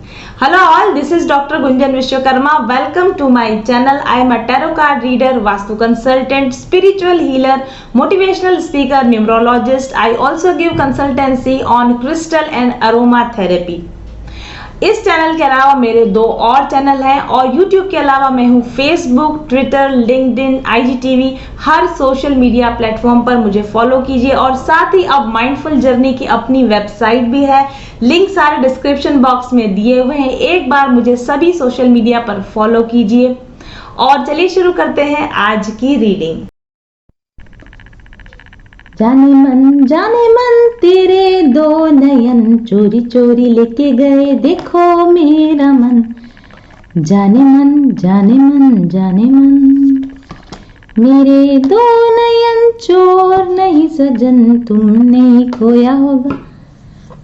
Hello all, this is Dr. Gunjan Vishwakarma. Welcome to my channel. I am a tarot card reader, Vastu consultant, spiritual healer, motivational speaker, numerologist. I also give consultancy on crystal and aromatherapy. इस channel के अलावा मेरे 2 और channel हैं और YouTube के अलावा मैं हूँ फेसबुक, ट्विटर, लिंक्डइन, IGTV, हर सोशल मीडिया प्लेटफॉर्म पर मुझे फॉलो कीजिए। और साथ ही अब माइंडफुल जर्नी की अपनी वेबसाइट भी है, लिंक सारे डिस्क्रिप्शन बॉक्स में दिए हुए हैं। एक बार मुझे सभी सोशल मीडिया पर फॉलो कीजिए। और चलिए शुरू करते हैं आज की रीडिंग। जाने मन तेरे 2 नयन चोरी चोरी लेके गए, देखो मेरा मन। जाने मन मेरे 2 नयन चोर नहीं सजन, तुमने खोया होगा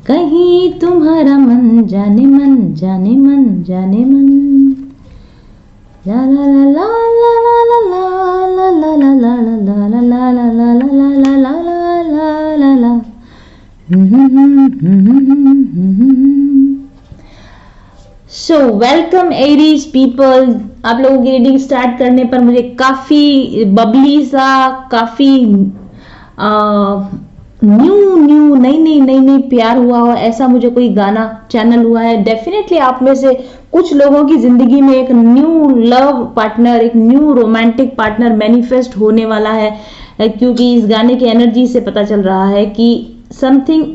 कहीं तुम्हारा मन। जाने मन ला ला ला ला ला ला ला ला ला ला ला ला ला ला ला ला ला ला ला। So welcome Aries people. आप लोगों की रीडिंग स्टार्ट करने पर मुझे काफी बबली सा, काफी नई प्यार हुआ हो, ऐसा मुझे कोई गाना चैनल हुआ है। डेफिनेटली आप में से कुछ लोगों की जिंदगी में एक न्यू लव पार्टनर, एक न्यू रोमांटिक पार्टनर मैनिफेस्ट होने वाला है, क्योंकि इस गाने की एनर्जी से पता चल रहा है कि something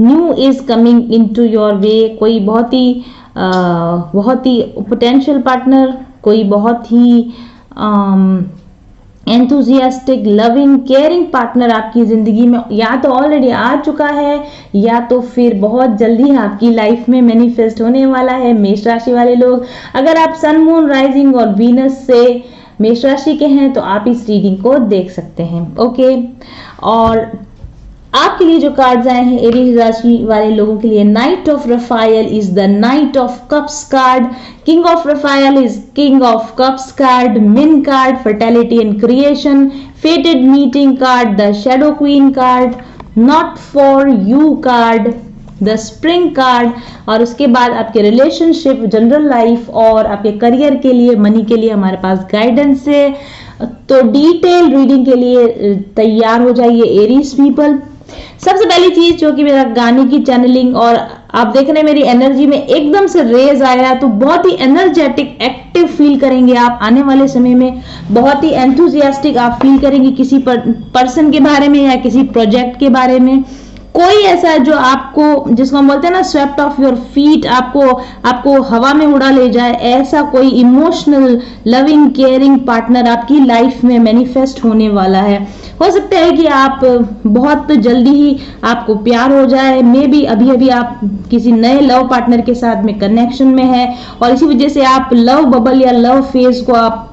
new is coming into your way. कोई बहुत ही पोटेंशियल पार्टनर, कोई बहुत ही एंथुजियास्टिक, लविंग, केयरिंग पार्टनर आपकी जिंदगी में या तो ऑलरेडी आ चुका है या तो फिर बहुत जल्दी आपकी लाइफ में मैनिफेस्ट होने वाला है। मेष राशि वाले लोग, अगर आप सन, मून, राइजिंग और वीनस से मेष राशि के हैं तो आप इस रीडिंग को देख सकते हैं। ओके, और आपके लिए जो कार्ड्स आए हैं एरीज राशि वाले लोगों के लिए, knight of Raphael is the knight of cups card, king of Raphael is king of cups card, Min card, fertility and creation, fated meeting card, the shadow queen card, not for you card, the spring card. और उसके बाद आपके relationship, general life और आपके career के लिए, money के लिए हमारे पास गाइडेंस है। तो डिटेल रीडिंग के लिए तैयार हो जाइए एरीज पीपल। सबसे पहली चीज जो कि मेरा गाने की चैनलिंग और आप देख रहे हैं मेरी एनर्जी में एकदम से रेज आया, तो बहुत ही एनर्जेटिक, एक्टिव फील करेंगे आप आने वाले समय में। बहुत ही एंथुजियास्टिक आप फील करेंगे किसी पर्सन के बारे में या किसी प्रोजेक्ट के बारे में। कोई ऐसा जो आपको, जिसको हम बोलते हैं ना स्वेप्ट ऑफ योर फीट, आपको हवा में उड़ा ले जाए, ऐसा कोई इमोशनल, लविंग, केयरिंग पार्टनर आपकी लाइफ में मैनिफेस्ट होने वाला है। हो सकता है कि आप बहुत जल्दी ही आपको प्यार हो जाए, मे बी अभी आप किसी नए लव पार्टनर के साथ में कनेक्शन में है और इसी वजह से आप लव बबल या लव फेज को आप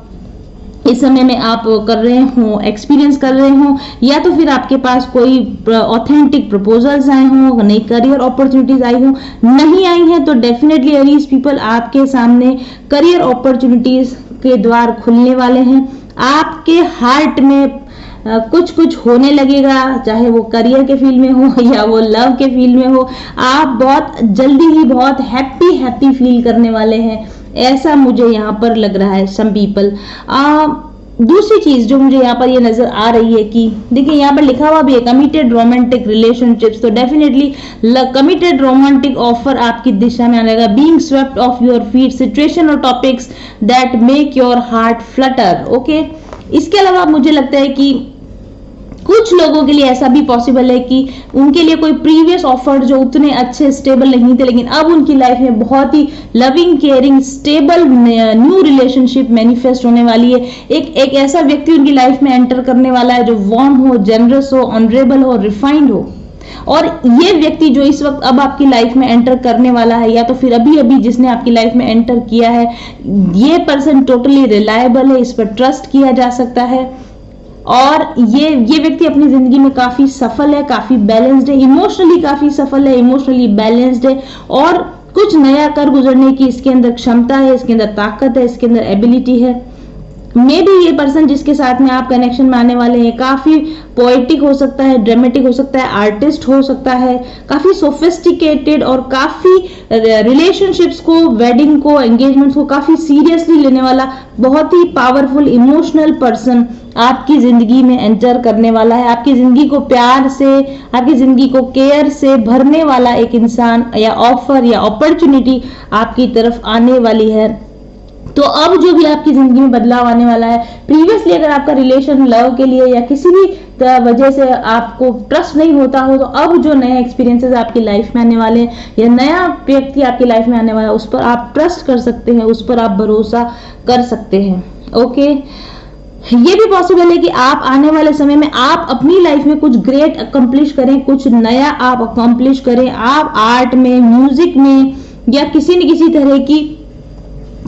इस समय में आप कर रहे हो, एक्सपीरियंस कर रहे हो, या तो फिर आपके पास कोई ऑथेंटिक प्रपोजल्स आए हो, नई करियर अपॉर्चुनिटीज आई हो। नहीं आई हैं तो डेफिनेटली एरीज पीपल आपके सामने करियर अपॉर्चुनिटीज के द्वार खुलने वाले हैं। आपके हार्ट में कुछ होने लगेगा, चाहे वो करियर के फील्ड में हो या वो लव के फील्ड में हो। आप बहुत जल्दी ही बहुत हैप्पी फील करने वाले हैं, ऐसा मुझे यहाँ पर लग रहा है सम पीपल। दूसरी चीज जो मुझे यहाँ पर ये नजर आ रही है कि देखिए यहाँ पर लिखा हुआ भी है कमिटेड रोमांटिक रिलेशनशिप्स, तो डेफिनेटली कमिटेड रोमांटिक ऑफर आपकी दिशा में आएगा। Being swept off your feet, situation और topics that make your heart flutter. Okay, इसके अलावा मुझे लगता है कि कुछ लोगों के लिए ऐसा भी पॉसिबल है कि उनके लिए कोई प्रीवियस ऑफर जो उतने अच्छे स्टेबल नहीं थे, लेकिन अब उनकी लाइफ में बहुत ही loving, caring, stable new relationship manifest होने वाली है। एक ऐसा व्यक्ति उनकी लाइफ में एंटर करने वाला है जो वार्म हो, जनरस हो, ऑनरेबल हो, रिफाइंड हो। और ये व्यक्ति जो इस वक्त अब आपकी लाइफ में एंटर करने वाला है, या तो फिर अभी जिसने आपकी लाइफ में एंटर किया है, ये पर्सन टोटली रिलायबल है, इस पर ट्रस्ट किया जा सकता है। और ये व्यक्ति अपनी जिंदगी में काफी सफल है, काफी बैलेंस्ड है, इमोशनली काफी सफल है, इमोशनली बैलेंस्ड है और कुछ नया कर गुजरने की इसके अंदर क्षमता है, इसके अंदर ताकत है, इसके अंदर एबिलिटी है। मे भी ये पर्सन जिसके साथ में आप कनेक्शन में आने वाले हैं काफी पोएटिक हो सकता है, ड्रामेटिक हो सकता है, आर्टिस्ट हो सकता है, काफी सोफिस्टिकेटेड और काफी रिलेशनशिप्स को, वेडिंग को, एंगेजमेंट्स को काफी सीरियसली लेने वाला बहुत ही पावरफुल इमोशनल पर्सन आपकी जिंदगी में एंटर करने वाला है। आपकी जिंदगी को प्यार से, आपकी जिंदगी को केयर से भरने वाला एक इंसान या ऑफर या अपॉर्चुनिटी आपकी तरफ आने वाली है। तो अब जो भी आपकी जिंदगी में बदलाव आने वाला है, प्रीवियसली अगर आपका रिलेशन लव के लिए या किसी भी वजह से आपको ट्रस्ट नहीं होता हो, तो अब जो नए एक्सपीरियंसेस आपकी लाइफ में आने वाले हैं या नया व्यक्ति आपकी लाइफ में आने वाला है, उस पर आप ट्रस्ट कर सकते हैं, उस पर आप भरोसा कर सकते हैं। ओके, ये भी पॉसिबल है कि आप आने वाले समय में आप अपनी लाइफ में कुछ ग्रेट अकम्प्लिश करें, कुछ नया आप अकम्प्लिश करें। आप आर्ट में, म्यूजिक में या किसी न किसी तरह की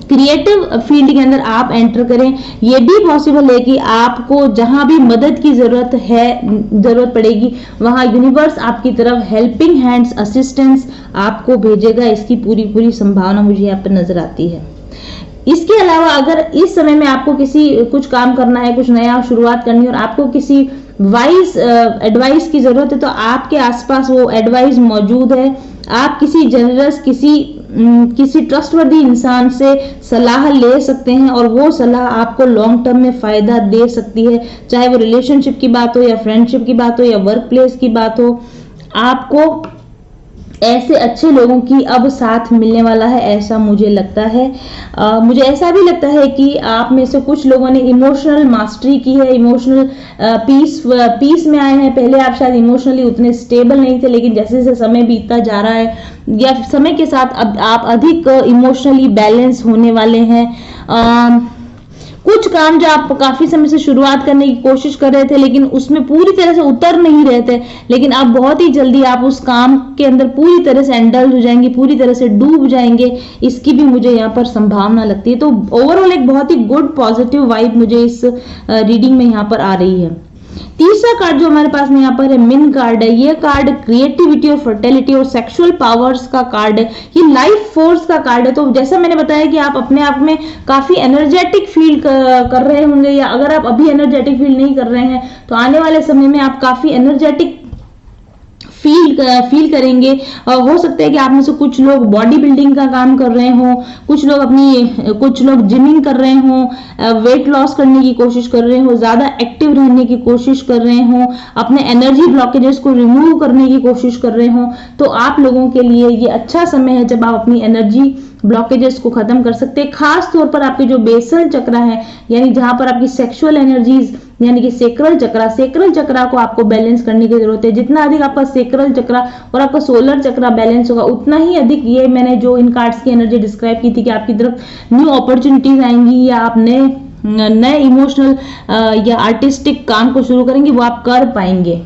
क्रिएटिव फील्ड के अंदर आप एंटर करें। ये भी पॉसिबल है कि आपको जहां भी मदद की जरूरत पड़ेगी, वहां यूनिवर्स आपकी तरफ हेल्पिंग हैंड्स, असिस्टेंस आपको भेजेगा। इसकी पूरी संभावना मुझे यहाँ पर नजर आती है। इसके अलावा अगर इस समय में आपको कुछ काम करना है, कुछ नया शुरुआत करनी है और आपको किसी वाइज एडवाइस की जरूरत है, तो आपके आसपास वो एडवाइस मौजूद है। आप किसी जनरस, किसी ट्रस्टवर्दी इंसान से सलाह ले सकते हैं और वो सलाह आपको लॉन्ग टर्म में फायदा दे सकती है, चाहे वो रिलेशनशिप की बात हो या फ्रेंडशिप की बात हो या वर्क प्लेस की बात हो। आपको ऐसे अच्छे लोगों की अब साथ मिलने वाला है, ऐसा मुझे लगता है। मुझे ऐसा भी लगता है कि आप में से कुछ लोगों ने इमोशनल मास्टरी की है, इमोशनल पीस में आए हैं। पहले आप शायद इमोशनली उतने स्टेबल नहीं थे, लेकिन जैसे जैसे समय बीतता जा रहा है या समय के साथ अब आप अधिक इमोशनली बैलेंस होने वाले हैं। कुछ काम जो आप काफी समय से शुरुआत करने की कोशिश कर रहे थे, लेकिन उसमें पूरी तरह से उतर नहीं रहे थे, लेकिन अब बहुत ही जल्दी आप उस काम के अंदर पूरी तरह से एंडल्ज हो जाएंगे, पूरी तरह से डूब जाएंगे। इसकी भी मुझे यहाँ पर संभावना लगती है। तो ओवरऑल एक बहुत ही गुड पॉजिटिव वाइब मुझे इस रीडिंग में यहाँ पर आ रही है। तीसरा कार्ड जो हमारे पास में यहाँ पर है, मिन कार्ड है। ये कार्ड क्रिएटिविटी और फर्टिलिटी और सेक्सुअल पावर्स का कार्ड है। ये लाइफ फोर्स का कार्ड है। तो जैसा मैंने बताया कि आप अपने आप में काफी एनर्जेटिक फील कर रहे होंगे, या अगर आप अभी एनर्जेटिक फील नहीं कर रहे हैं तो आने वाले समय में आप काफी एनर्जेटिक फील करेंगे। हो सकता है कि आप में से कुछ लोग बॉडी बिल्डिंग का काम कर रहे हो, कुछ लोग जिमिंग कर रहे हो, वेट लॉस करने की कोशिश कर रहे हो, ज्यादा एक्टिव रहने की कोशिश कर रहे हो, अपने एनर्जी ब्लॉकेजेस को रिमूव करने की कोशिश कर रहे हो। तो आप लोगों के लिए ये अच्छा समय है जब आप अपनी एनर्जी ब्लॉकेजेस को खत्म कर सकते हैं। खास तौर पर आपके जो बेसल चक्र है, यानी जहां पर आपकी सेक्सुअल एनर्जीज यानी कि सेक्रल चक्रा को आपको बैलेंस करने की जरूरत है। जितना अधिक आपका सेक्रल चक्रा और आपका सोलर चक्रा बैलेंस होगा, उतना ही अधिक ये मैंने जो इन कार्ड्स की एनर्जी डिस्क्राइब की थी कि आपकी तरफ न्यू अपॉर्चुनिटीज आएंगी, या आप नए इमोशनल या आर्टिस्टिक काम को शुरू करेंगे, वो आप कर पाएंगे।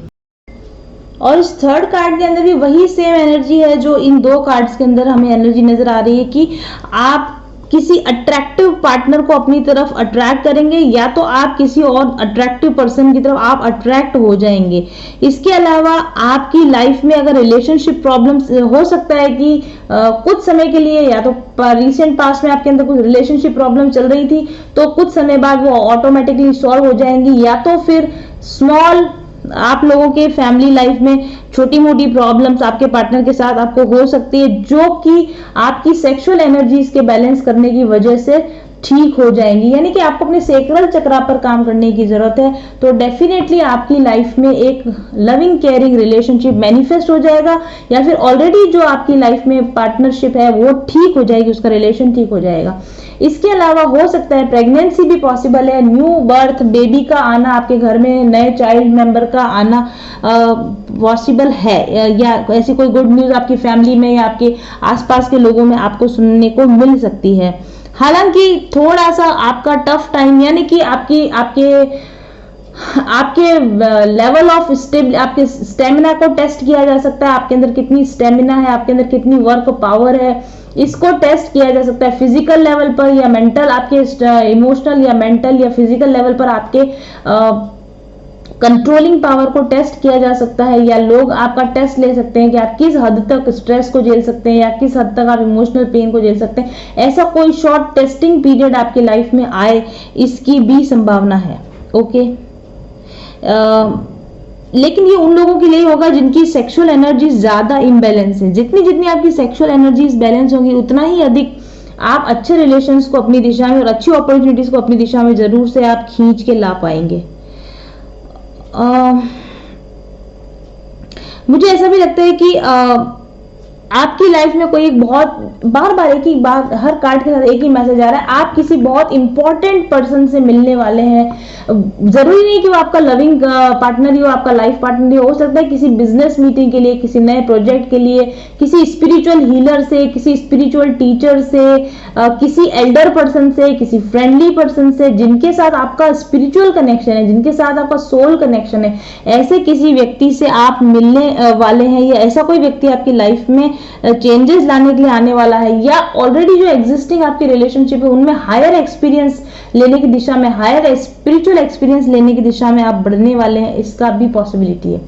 और इस थर्ड कार्ड के अंदर भी वही सेम एनर्जी है जो इन दो कार्ड्स के अंदर हमें एनर्जी नजर आ रही है कि आप किसी अट्रैक्टिव पार्टनर को अपनी तरफ अट्रैक्ट करेंगे, या तो आप किसी और अट्रैक्टिव पर्सन की तरफ आप अट्रैक्ट हो जाएंगे। इसके अलावा आपकी लाइफ में अगर रिलेशनशिप प्रॉब्लम्स, हो सकता है कि कुछ समय के लिए, या तो रिसेंट पास्ट में आपके अंदर कुछ रिलेशनशिप प्रॉब्लम चल रही थी, तो कुछ समय बाद वो ऑटोमेटिकली सॉल्व हो जाएंगी, या तो फिर आप लोगों के फैमिली लाइफ में छोटी मोटी प्रॉब्लम्स आपके पार्टनर के साथ आपको हो सकती है, जो कि आपकी सेक्सुअल एनर्जीज के बैलेंस करने की वजह से ठीक हो जाएंगी। यानी कि आपको अपने सेक्रल चक्रा पर काम करने की जरूरत है। तो डेफिनेटली आपकी लाइफ में एक लविंग केयरिंग रिलेशनशिप मैनिफेस्ट हो जाएगा, या फिर ऑलरेडी जो आपकी लाइफ में पार्टनरशिप है वो ठीक हो जाएगी, उसका रिलेशन ठीक हो जाएगा। इसके अलावा हो सकता है प्रेगनेंसी भी पॉसिबल है, न्यू बर्थ, बेबी का आना, आपके घर में नए चाइल्ड मेंबर का आना पॉसिबल है, या ऐसी कोई गुड न्यूज आपकी फैमिली में या आपके आसपास के लोगों में आपको सुनने को मिल सकती है। हालांकि थोड़ा सा आपका टफ टाइम, यानी कि आपके लेवल ऑफ आपके स्टेमिना को टेस्ट किया जा सकता है। आपके अंदर कितनी स्टेमिना है, आपके अंदर कितनी वर्क पावर है, इसको टेस्ट किया जा सकता है फिजिकल लेवल पर या मेंटल, आपके इमोशनल या मेंटल या फिजिकल लेवल पर आपके कंट्रोलिंग पावर को टेस्ट किया जा सकता है, या लोग आपका टेस्ट ले सकते हैं कि आप किस हद तक स्ट्रेस को झेल सकते हैं या किस हद तक आप इमोशनल पेन को झेल सकते हैं। ऐसा कोई शॉर्ट टेस्टिंग पीरियड आपकी लाइफ में आए, इसकी भी संभावना है। ओके, लेकिन ये उन लोगों के लिए होगा जिनकी सेक्सुअल एनर्जी ज्यादा इम्बैलेंस है। जितनी जितनी आपकी सेक्सुअल एनर्जीज बैलेंस होंगी, उतना ही अधिक आप अच्छे रिलेशंस को अपनी दिशा में और अच्छी अपॉर्चुनिटीज को अपनी दिशा में जरूर से आप खींच के ला पाएंगे। मुझे ऐसा भी लगता है कि आपकी लाइफ में कोई एक बहुत बार बार एक ही बार हर कार्ड के साथ एक ही मैसेज आ रहा है, आप किसी बहुत इंपॉर्टेंट पर्सन से मिलने वाले हैं। जरूरी नहीं कि वो आपका लविंग पार्टनर ही हो, आपका लाइफ पार्टनर ही हो सकता है किसी बिजनेस मीटिंग के लिए, किसी नए प्रोजेक्ट के लिए, किसी स्पिरिचुअल हीलर से, किसी स्पिरिचुअल टीचर से, किसी एल्डर पर्सन से, किसी फ्रेंडली पर्सन से जिनके साथ आपका स्पिरिचुअल कनेक्शन है, जिनके साथ आपका सोल कनेक्शन है, ऐसे किसी व्यक्ति से आप मिलने वाले हैं, या ऐसा कोई व्यक्ति आपकी लाइफ में चेंजेस लाने के लिए आने वाला है, या ऑलरेडी जो एग्जिस्टिंग आपकी रिलेशनशिप है उनमें हायर एक्सपीरियंस लेने की दिशा में, हायर स्पिरिचुअल एक्सपीरियंस लेने की दिशा में आप बढ़ने वाले हैं, इसका भी पॉसिबिलिटी है।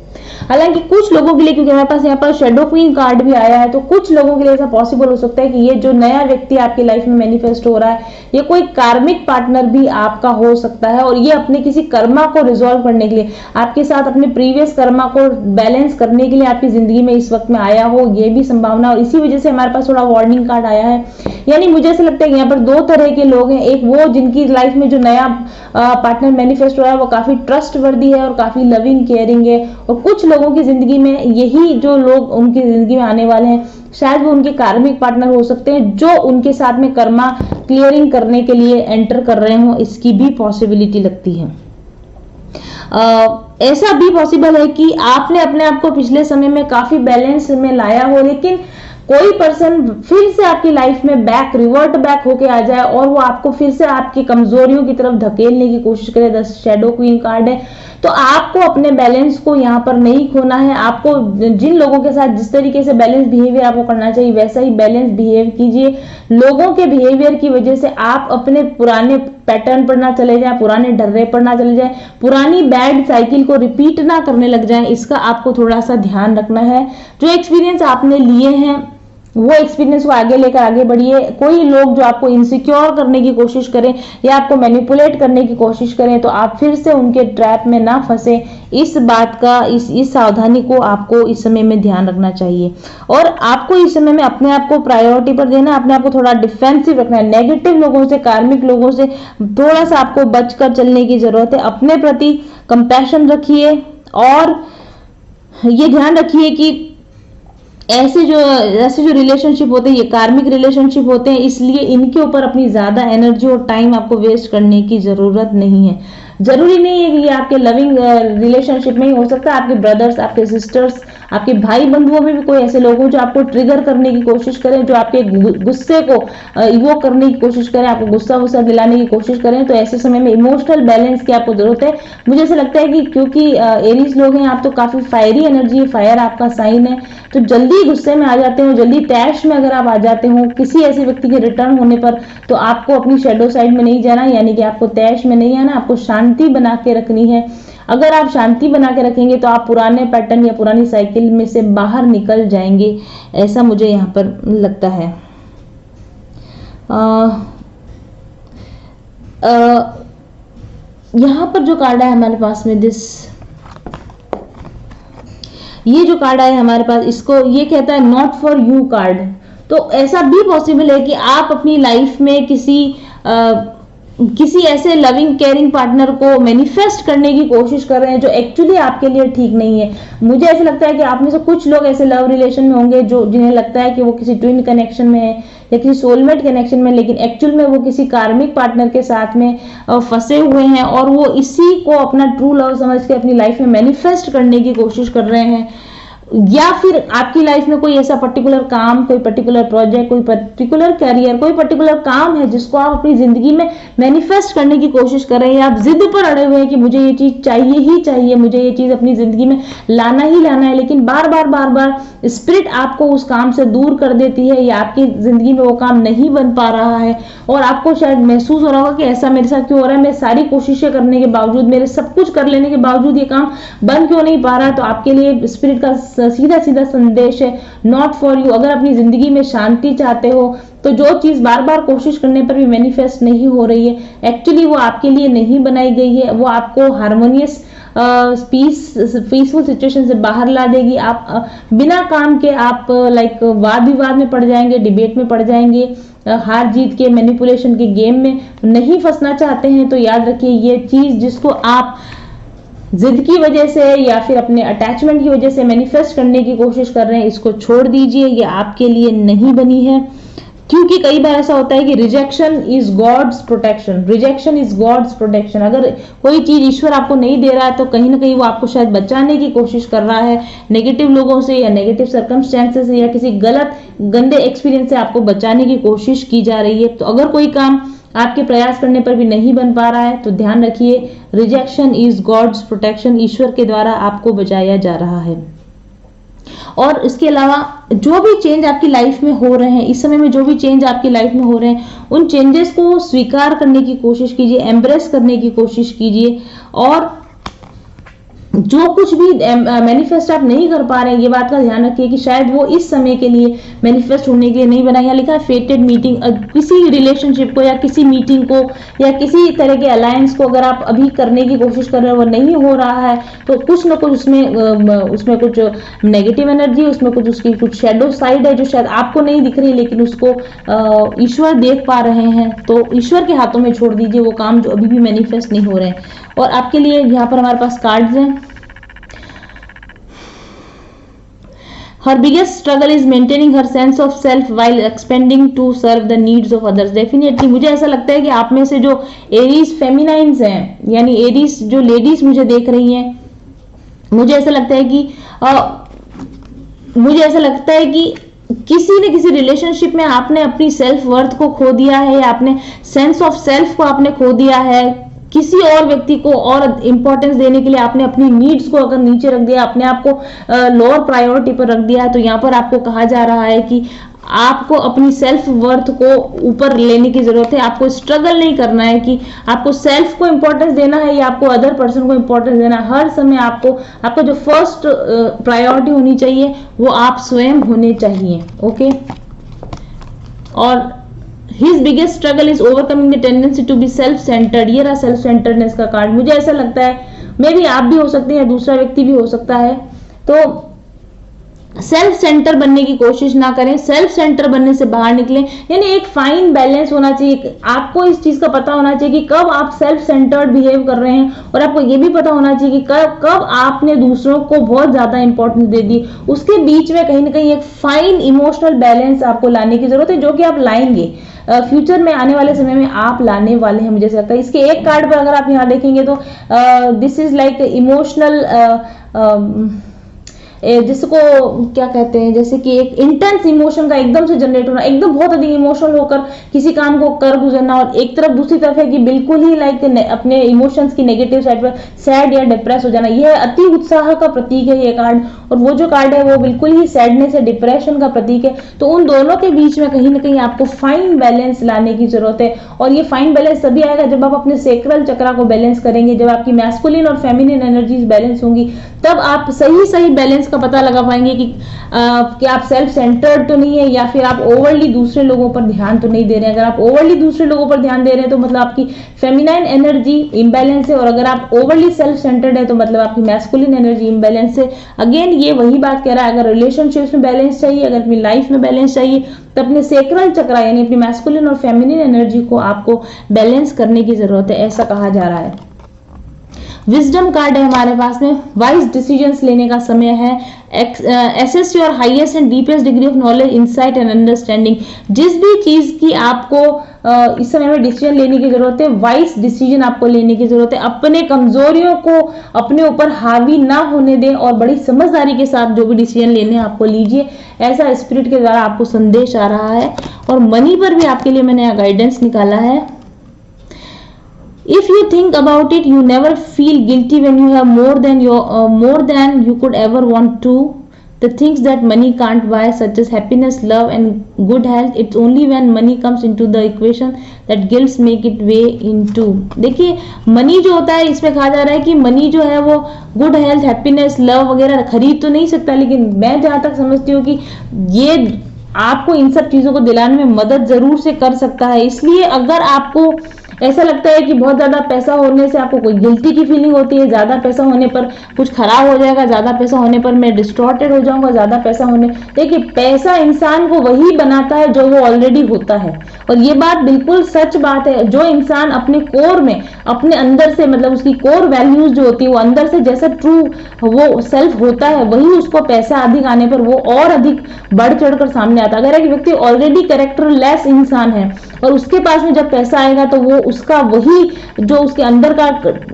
हालांकि कुछ लोगों के लिए, क्योंकि हमारे पास यहाँ पर शेडो क्वीन कार्ड भी आया है, तो कुछ लोगों के लिए ऐसा पॉसिबल हो सकता है कि ये जो नया व्यक्ति आपकी लाइफ में मैनिफेस्ट हो रहा है, ये कोई कार्मिक पार्टनर भी आपका हो सकता है, और ये अपने किसी कर्मा को रिजॉल्व करने के लिए, आपके साथ अपने प्रीवियस कर्मा को बैलेंस करने के लिए आपकी जिंदगी में इस वक्त में आया हो, ये भी संभावना। और इसी वजह से हमारे पास थोड़ा वार्निंग कार्ड आया है। यानी मुझे ऐसा लगता है कि यहाँ पर दो तरह के लोग हैं। एक वो जिनकी लाइफ में जो नया पार्टनर मैनिफेस्ट हो रहा है वो काफी ट्रस्टवर्दी है और काफी लविंग केयरिंग है, और कुछ लोगों की जिंदगी में यही जो लोग उनकी जिंदगी में आने वाले हैं, शायद वो उनके कार्मिक पार्टनर हो सकते हैं जो उनके साथ में कर्मा क्लियरिंग करने के लिए एंटर कर रहे हो, इसकी भी पॉसिबिलिटी लगती है। ऐसा भी पॉसिबल है कि आपने अपने आप को पिछले समय में काफी बैलेंस में लाया हो, लेकिन कोई पर्सन फिर से आपकी लाइफ में रिवर्ट बैक होके आ जाए और वो आपको फिर से आपकी कमजोरियों की तरफ धकेलने की कोशिश करे। 10 शेडो क्वीन कार्ड है, तो आपको अपने बैलेंस को यहाँ पर नहीं खोना है। आपको जिन लोगों के साथ जिस तरीके से बैलेंस बिहेवियर आपको करना चाहिए वैसा ही बैलेंस बिहेव कीजिए। लोगों के बिहेवियर की वजह से आप अपने पुराने पैटर्न पर ना चले जाएं, पुराने डर्रे पर ना चले जाएं, पुरानी बैड साइकिल को रिपीट ना करने लग जाएं, इसका आपको थोड़ा सा ध्यान रखना है। जो एक्सपीरियंस आपने लिए हैं वो एक्सपीरियंस को आगे लेकर आगे बढ़िए। कोई लोग जो आपको इनसिक्योर करने की कोशिश करें या आपको मैनिपुलेट करने की कोशिश करें तो आप फिर से उनके ट्रैप में ना फंसे, इस बात का इस सावधानी को आपको इस समय में ध्यान रखना चाहिए। और आपको इस समय में अपने आप को प्रायोरिटी पर देना, अपने आप को थोड़ा डिफेंसिव रखना है। नेगेटिव लोगों से, कार्मिक लोगों से थोड़ा सा आपको बचकर चलने की जरूरत है। अपने प्रति कंपैशन रखिए और ये ध्यान रखिए कि ऐसे जो रिलेशनशिप होते हैं ये कार्मिक रिलेशनशिप होते हैं, इसलिए इनके ऊपर अपनी ज्यादा एनर्जी और टाइम आपको वेस्ट करने की जरूरत नहीं है। जरूरी नहीं है कि ये आपके लविंग रिलेशनशिप में ही हो सकता है, आपके ब्रदर्स, आपके सिस्टर्स, आपके भाई बंधुओं में भी कोई ऐसे लोग हो जो आपको ट्रिगर करने की कोशिश करें, जो आपके गुस्से को इवोक करने की कोशिश करें, आपको गुस्सा दिलाने की कोशिश करें। तो ऐसे समय में इमोशनल बैलेंस की आपको जरूरत है। मुझे ऐसा लगता है कि क्योंकि एरीज लोग हैं आप, तो काफी फायरी एनर्जी है, फायर आपका साइन है, तो जल्दी गुस्से में आ जाते हो, जल्दी टैश में अगर आप आ जाते हो किसी ऐसे व्यक्ति के रिटर्न होने पर, तो आपको अपनी शेडो साइड में नहीं जाना, यानी कि आपको तैश में नहीं आना, आपको शांति बना के रखनी है। अगर आप शांति बना के रखेंगे तो आप पुराने पैटर्न या पुरानी साइकिल में से बाहर निकल जाएंगे, ऐसा मुझे यहाँ पर लगता है। यहाँ पर जो कार्ड है हमारे पास में ये जो कार्ड है हमारे पास, इसको ये कहता है नॉट फॉर यू कार्ड। तो ऐसा भी पॉसिबल है कि आप अपनी लाइफ में किसी ऐसे लविंग केयरिंग पार्टनर को मैनिफेस्ट करने की कोशिश कर रहे हैं जो एक्चुअली आपके लिए ठीक नहीं है। मुझे ऐसा लगता है कि आप में से कुछ लोग ऐसे लव रिलेशन में होंगे जो जिन्हें लगता है कि वो किसी ट्विन कनेक्शन में है या किसी सोलमेट कनेक्शन में, लेकिन एक्चुअल में वो किसी कार्मिक पार्टनर के साथ में फंसे हुए हैं और वो इसी को अपना ट्रू लव समझ के अपनी लाइफ में मैनिफेस्ट करने की कोशिश कर रहे हैं। या फिर आपकी लाइफ में कोई ऐसा पर्टिकुलर काम, कोई पर्टिकुलर प्रोजेक्ट, कोई पर्टिकुलर करियर, कोई पर्टिकुलर काम है जिसको आप अपनी जिंदगी में मैनिफेस्ट करने की कोशिश कर रहे हैं, आप जिद पर अड़े हुए हैं कि मुझे ये चीज चाहिए ही चाहिए, मुझे ये चीज अपनी जिंदगी में लाना ही लाना है, लेकिन बार बार स्पिरिट आपको उस काम से दूर कर देती है या आपकी जिंदगी में वो काम नहीं बन पा रहा है और आपको शायद महसूस हो रहा होगा कि ऐसा मेरे साथ क्यों हो रहा है, मैं सारी कोशिशें करने के बावजूद, मेरे सब कुछ कर लेने के बावजूद ये काम बन क्यों नहीं पा रहा है। तो आपके लिए स्पिरिट का सीधा सीधा संदेश है, नॉट फॉर यू। अगर अपनी जिंदगी में शांति चाहते हो तो जो चीज बार बार कोशिश करने पर भी मैनिफेस्ट नहीं हो रही है, एक्चुअली वो आपके लिए नहीं बनाई गई है, वो आपको हार्मोनियस पीसफुल सिचुएशन से बाहर ला देगी। आप बिना काम के आप लाइक वाद विवाद में पड़ जाएंगे, डिबेट में पड़ जाएंगे, हार जीत के मैनिपुलेशन के गेम में नहीं फंसना चाहते हैं। तो याद रखिए, ये चीज जिसको आप जिद की वजह से या फिर अपने अटैचमेंट की वजह से मैनिफेस्ट करने की कोशिश कर रहे हैं, इसको छोड़ दीजिए, ये आपके लिए नहीं बनी है। क्योंकि कई बार ऐसा होता है कि rejection is God's protection, rejection is God's protection. अगर कोई चीज ईश्वर आपको नहीं दे रहा है तो कहीं ना कहीं वो आपको शायद बचाने की कोशिश कर रहा है, नेगेटिव लोगों से या नेगेटिव सर्कमस्टेंसेस से या किसी गलत गंदे एक्सपीरियंस से आपको बचाने की कोशिश की जा रही है। तो अगर कोई काम आपके प्रयास करने पर भी नहीं बन पा रहा है तो ध्यान रखिए, रिजेक्शन इज गॉड्स प्रोटेक्शन, ईश्वर के द्वारा आपको बचाया जा रहा है। और इसके अलावा जो भी चेंज आपकी लाइफ में हो रहे हैं, इस समय में जो भी चेंज आपकी लाइफ में हो रहे हैं, उन चेंजेस को स्वीकार करने की कोशिश कीजिए, एम्ब्रेस करने की कोशिश कीजिए। और जो कुछ भी मैनिफेस्ट आप नहीं कर पा रहे हैं, ये बात का ध्यान रखिए कि शायद वो इस समय के लिए मैनिफेस्ट होने के लिए नहीं बना। यहाँ लिखा है फेटेड मीटिंग, किसी रिलेशनशिप को या किसी मीटिंग को या किसी तरह के अलायंस को अगर आप अभी करने की कोशिश कर रहे हो, वो नहीं हो रहा है, तो कुछ ना कुछ उसमें कुछ नेगेटिव एनर्जी, उसमें कुछ उसकी कुछ शेडो साइड है जो शायद आपको नहीं दिख रही, लेकिन उसको ईश्वर देख पा रहे हैं। तो ईश्वर के हाथों में छोड़ दीजिए वो काम जो अभी भी मैनिफेस्ट नहीं हो रहे हैं। और आपके लिए यहाँ पर हमारे पास कार्ड्स हैं। Her biggest struggle is maintaining her sense of self while expanding to serve the needs of others. Definitely मुझे ऐसा लगता है कि आप में से जो एरीज फेमिनाइंस हैं, यानी एरीज जो लेडीज मुझे देख रही हैं, मुझे ऐसा लगता है कि किसी न किसी रिलेशनशिप में आपने अपनी सेल्फ वर्थ को खो दिया है या आपने सेंस ऑफ सेल्फ को आपने खो दिया है। किसी और व्यक्ति को और इंपॉर्टेंस देने के लिए आपने अपनी नीड्स को अगर नीचे रख दिया, अपने आप को लोअर प्रायोरिटी पर रख दिया है, तो यहाँ पर आपको कहा जा रहा है कि आपको अपनी सेल्फ वर्थ को ऊपर लेने की जरूरत है। आपको स्ट्रगल नहीं करना है कि आपको सेल्फ को इंपॉर्टेंस देना है या आपको अदर पर्सन को इंपॉर्टेंस देना है। हर समय आपको जो फर्स्ट प्रायोरिटी होनी चाहिए वो आप स्वयं होने चाहिए। ओके। और His biggest struggle is overcoming the tendency to be self-centered। ये रहा सेल्फ सेंटर्डनेस का कार्ड। मुझे ऐसा लगता है, मे भी आप भी हो सकते हैं, दूसरा व्यक्ति भी हो सकता है। तो सेल्फ सेंटर बनने की कोशिश ना करें, सेल्फ सेंटर बनने से बाहर निकलें। यानी एक फाइन बैलेंस होना चाहिए। आपको इस चीज का पता होना चाहिए कि कब आप सेल्फ सेंटर्ड बिहेव कर रहे हैं, और आपको ये भी पता होना चाहिए कि कब आपने दूसरों को बहुत ज्यादा इंपॉर्टेंस दे दी। उसके बीच में कहीं ना कहीं एक फाइन इमोशनल बैलेंस आपको लाने की जरूरत है, जो कि आप लाएंगे फ्यूचर में, आने वाले समय में आप लाने वाले हैं। मुझे ऐसा लगता है इसके एक कार्ड पर अगर आप यहाँ देखेंगे तो दिस इज लाइक इमोशनल, जिसको क्या कहते हैं, जैसे कि एक इंटेंस इमोशन का एकदम से जनरेट होना, एकदम बहुत अधिक इमोशनल होकर किसी काम को कर गुजरना। और एक तरफ दूसरी तरफ है कि बिल्कुल ही लाइक अपने इमोशंस की नेगेटिव साइड पर सैड या डिप्रेस हो जाना। यह अति उत्साह का प्रतीक है ये कार्ड, और वो जो कार्ड है वो बिल्कुल ही सैडनेस या डिप्रेशन का प्रतीक है। तो उन दोनों के बीच में कहीं ना कहीं आपको फाइन बैलेंस लाने की जरूरत है। और ये फाइन बैलेंस तभी आएगा जब आप अपने सेक्रल चक्रा को बैलेंस करेंगे, जब आपकी मैस्कुलिन और फेमिनिन एनर्जीज बैलेंस होंगी, तब आप सही बैलेंस का पता लगा पाएंगे कि आप सेल्फ सेंटर्ड तो नहीं है या फिर आप ओवरली दूसरे लोगों पर ध्यान तो नहीं दे रहे हैं। अगर आप ओवरली दूसरे लोगों पर ध्यान दे रहे हैं तो मतलब आपकी फेमिनाइन एनर्जी इम्बैलेंस है, और अगर आप ओवरली सेल्फ सेंटर्ड है तो मतलब आपकी मैस्कुलिन एनर्जी इम्बैलेंस है। अगेन ये वही बात कह रहा है, अगर रिलेशनशिप्स में बैलेंस चाहिए, अगर अपनी लाइफ में बैलेंस चाहिए, तो अपने सेक्रल चक्रा यानी अपनी मैस्कुलिन और फेमिनिन एनर्जी को आपको बैलेंस करने की जरूरत है, ऐसा कहा जा रहा है। विजडम कार्ड है हमारे पास में, वाइज डिसीजंस लेने का समय है। Access your highest and deepest degree of knowledge, insight and understanding. जिस भी चीज की आपको इस समय में डिसीजन लेने की जरूरत है, वाइज डिसीजन आपको लेने की जरूरत है। अपने कमजोरियों को अपने ऊपर हावी ना होने दें और बड़ी समझदारी के साथ जो भी डिसीजन लेने हैं आपको लीजिए, ऐसा स्पिरिट के द्वारा आपको संदेश आ रहा है। और मनी पर भी आपके लिए मैंने गाइडेंस निकाला है। If you think about it, you never feel guilty when you have more than you could ever want to. The things that money can't buy, such as happiness, love, and good health, it's only when money comes into the equation that guilt make it way into. देखिए, money जो होता है, इसमें कहा जा रहा है कि मनी जो है वो गुड हेल्थ, हैप्पीनेस, लव वगैरह खरीद तो नहीं सकता, लेकिन मैं जहां तक समझती हूँ कि ये आपको इन सब चीजों को दिलाने में मदद जरूर से कर सकता है। इसलिए अगर आपको ऐसा लगता है कि बहुत ज्यादा पैसा होने से आपको कोई गिल्टी की फीलिंग होती है, ज्यादा पैसा होने पर कुछ खराब हो जाएगा, ज्यादा पैसा होने पर मैं डिस्टॉर्टेड हो जाऊंगा, ज्यादा पैसा होने, देखिए पैसा इंसान को वही बनाता है जो वो ऑलरेडी होता है। और ये बात बिल्कुल सच बात है। जो इंसान अपने कोर में, अपने अंदर से, मतलब उसकी कोर वैल्यूज जो होती है, वो अंदर से जैसा ट्रू वो सेल्फ होता है, वही उसको पैसा अधिक आने पर वो और अधिक बढ़ चढ़कर सामने आता है। अगर एक व्यक्ति ऑलरेडी कैरेक्टरलेस इंसान है और उसके पास में जब पैसा आएगा तो वो उसका वही जो उसके अंदर का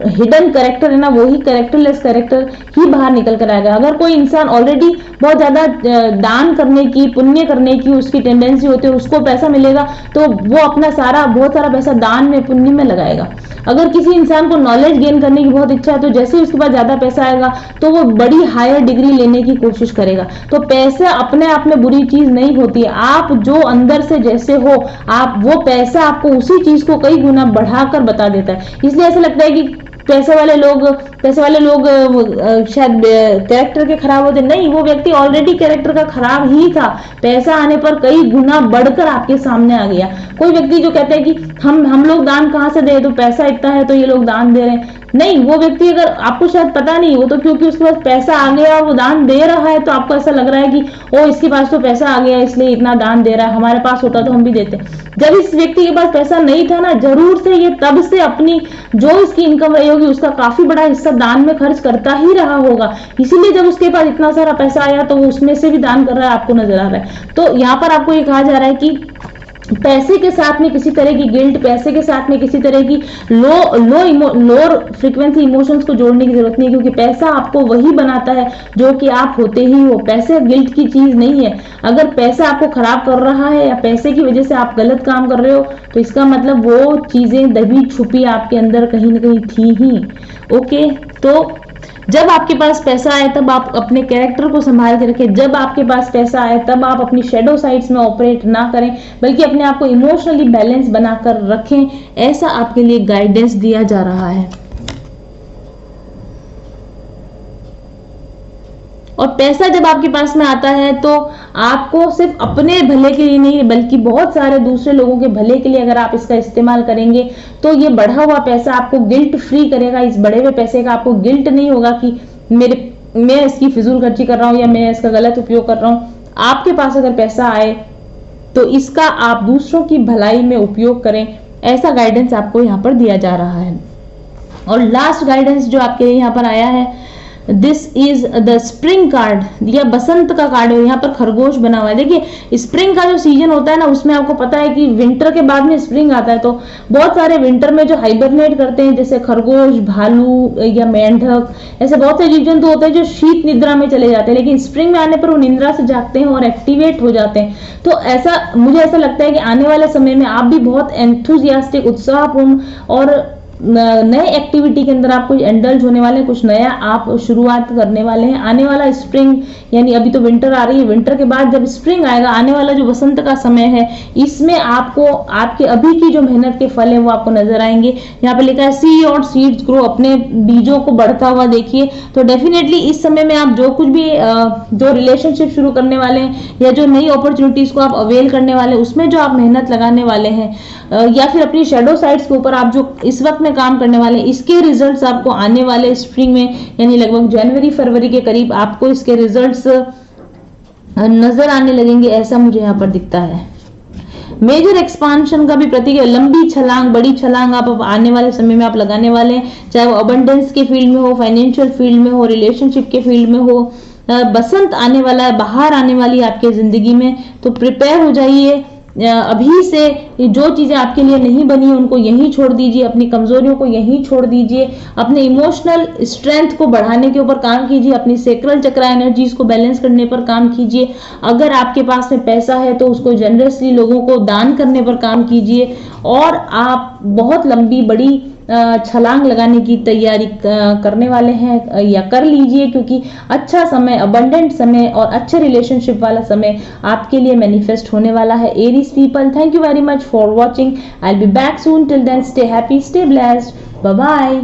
हिडन कैरेक्टर है ना, वही कैरेक्टरलेस कैरेक्टर ही बाहर निकल कर आएगा। अगर कोई इंसान ऑलरेडी बहुत ज्यादा दान करने की, पुण्य करने की उसकी टेंडेंसी होती है और उसको पैसा मिलेगा तो वो अपना बहुत सारा पैसा दान में, पुण्य में लगाएगा। अगर किसी इंसान को नॉलेज गेन करने की बहुत इच्छा है तो जैसे उसके पास ज्यादा पैसा आएगा तो वो बड़ी हायर डिग्री लेने की कोशिश करेगा। तो पैसा अपने आप में बुरी चीज नहीं होती है। आप जो अंदर से जैसे हो, आप वो पैसा आपको उसी चीज को कई गुना बढ़ाकर बता देता है। इसलिए ऐसा लगता है कि पैसे वाले लोग शायद कैरेक्टर के खराब होते, नहीं, वो व्यक्ति ऑलरेडी कैरेक्टर का खराब ही था, पैसा आने पर कई गुना बढ़कर आपके सामने आ गया। कोई व्यक्ति जो कहता है कि हम लोग दान कहां से दे, तो पैसा इतना है तो ये लोग दान दे रहे हैं, नहीं, वो व्यक्ति, अगर आपको शायद पता नहीं, वो तो क्योंकि उसके पास पैसा आ गया और वो दान दे रहा है तो आपको ऐसा लग रहा है कि ओ इसके पास तो पैसा आ गया इसलिए इतना दान दे रहा है, हमारे पास होता तो हम भी देते। जब इस व्यक्ति के पास पैसा नहीं था ना, जरूर से ये तब से अपनी जो इसकी इनकम रही होगी उसका काफी बड़ा हिस्सा दान में खर्च करता ही रहा होगा। इसीलिए जब उसके पास इतना सारा पैसा आया तो वो उसमें से भी दान कर रहा है, आपको नजर आ रहा है। तो यहाँ पर आपको ये कहा जा रहा है कि पैसे के साथ में किसी तरह की गिल्ट, पैसे के साथ में किसी तरह की लोअर फ्रीक्वेंसी इमोशंस को जोड़ने की जरूरत नहीं है, क्योंकि पैसा आपको वही बनाता है जो कि आप होते ही हो। पैसे गिल्ट की चीज नहीं है। अगर पैसा आपको खराब कर रहा है या पैसे की वजह से आप गलत काम कर रहे हो तो इसका मतलब वो चीजें दबी छुपी आपके अंदर कहीं ना कहीं थी ही। ओके, तो जब आपके पास पैसा आए तब आप अपने कैरेक्टर को संभाल के रखें। जब आपके पास पैसा आए तब आप अपनी शेडो साइड्स में ऑपरेट ना करें, बल्कि अपने आप को इमोशनली बैलेंस बनाकर रखें। ऐसा आपके लिए गाइडेंस दिया जा रहा है। और पैसा जब आपके पास में आता है तो आपको सिर्फ अपने भले के लिए नहीं बल्कि बहुत सारे दूसरे लोगों के भले के लिए अगर आप इसका इस्तेमाल करेंगे तो ये बढ़ा हुआ पैसा आपको गिल्ट फ्री करेगा। इस बढ़े हुए पैसे का आपको गिल्ट नहीं होगा कि मैं इसकी फिजूल खर्ची कर रहा हूं या मैं इसका गलत उपयोग कर रहा हूं। आपके पास अगर पैसा आए तो इसका आप दूसरों की भलाई में उपयोग करें। ऐसा गाइडेंस आपको यहाँ पर दिया जा रहा है। और लास्ट गाइडेंस जो आपके लिए यहाँ पर आया है, this is the spring card, या बसंत का कार्ड है। यहाँ पर खरगोश बना हुआ है। देखिए स्प्रिंग का जो सीजन होता है ना, उसमें आपको पता है कि विंटर के बाद में स्प्रिंग आता है। तो बहुत सारे विंटर में जो हाइबरनेट करते हैं, जैसे खरगोश, भालू या मेंढक, ऐसे बहुत से जीव जंतु होते हैं जो शीत निद्रा में चले जाते हैं, लेकिन स्प्रिंग में आने पर वो निद्रा से जागते हैं और एक्टिवेट हो जाते हैं। तो मुझे ऐसा लगता है कि आने वाले समय में आप भी बहुत एंथुजियास्टिक, उत्साहपूर्ण और नए एक्टिविटी के अंदर आप कुछ इंडल्ज होने वाले हैं, कुछ नया आप शुरुआत करने वाले हैं। आने वाला स्प्रिंग, यानी अभी तो विंटर आ रही है, विंटर के बाद जब स्प्रिंग आएगा, आने वाला जो बसंत का समय है, इसमें आपको आपके अभी की जो मेहनत के फल है वो आपको नजर आएंगे। यहाँ पे लिखा है सी और सीड्स ग्रो, अपने बीजों को बढ़ता हुआ देखिए। तो डेफिनेटली इस समय में आप जो कुछ भी जो रिलेशनशिप शुरू करने वाले हैं या जो नई अपॉर्चुनिटीज को आप अवेल करने वाले हैं, उसमें जो आप मेहनत लगाने वाले हैं, या फिर अपनी शेडो साइड्स के ऊपर आप जो इस वक्त में काम करने वाले हैं, इसके रिजल्ट्स आपको आने वाले स्प्रिंग में, यानी लगभग जनवरी फरवरी के करीब आपको इसके रिजल्ट्स नजर आने लगेंगे। ऐसा मुझे यहाँ पर दिखता है। मेजर एक्सपांशन का भी प्रतीक है। लंबी छलांग, बड़ी छलांग आप आने वाले समय में आप लगाने वाले हैं, चाहे वो अबंडेंस के फील्ड में हो, फाइनेंशियल फील्ड में हो, रिलेशनशिप के फील्ड में हो, बसंत आने वाला है, बाहर आने वाली है आपके जिंदगी में। तो प्रिपेयर हो जाइए अभी से। जो चीजें आपके लिए नहीं बनी उनको यहीं छोड़ दीजिए, अपनी कमजोरियों को यहीं छोड़ दीजिए, अपने इमोशनल स्ट्रेंथ को बढ़ाने के ऊपर काम कीजिए, अपनी सेक्रल चक्रा एनर्जीज को बैलेंस करने पर काम कीजिए। अगर आपके पास में पैसा है तो उसको जनरसली लोगों को दान करने पर काम कीजिए, और आप बहुत लंबी बड़ी छलांग लगाने की तैयारी करने वाले हैं या कर लीजिए, क्योंकि अच्छा समय, अबंडेंट समय और अच्छे रिलेशनशिप वाला समय आपके लिए मैनिफेस्ट होने वाला है। Aries people, thank you very much for watching. I will be back soon. Till then stay happy, stay blessed, bye bye.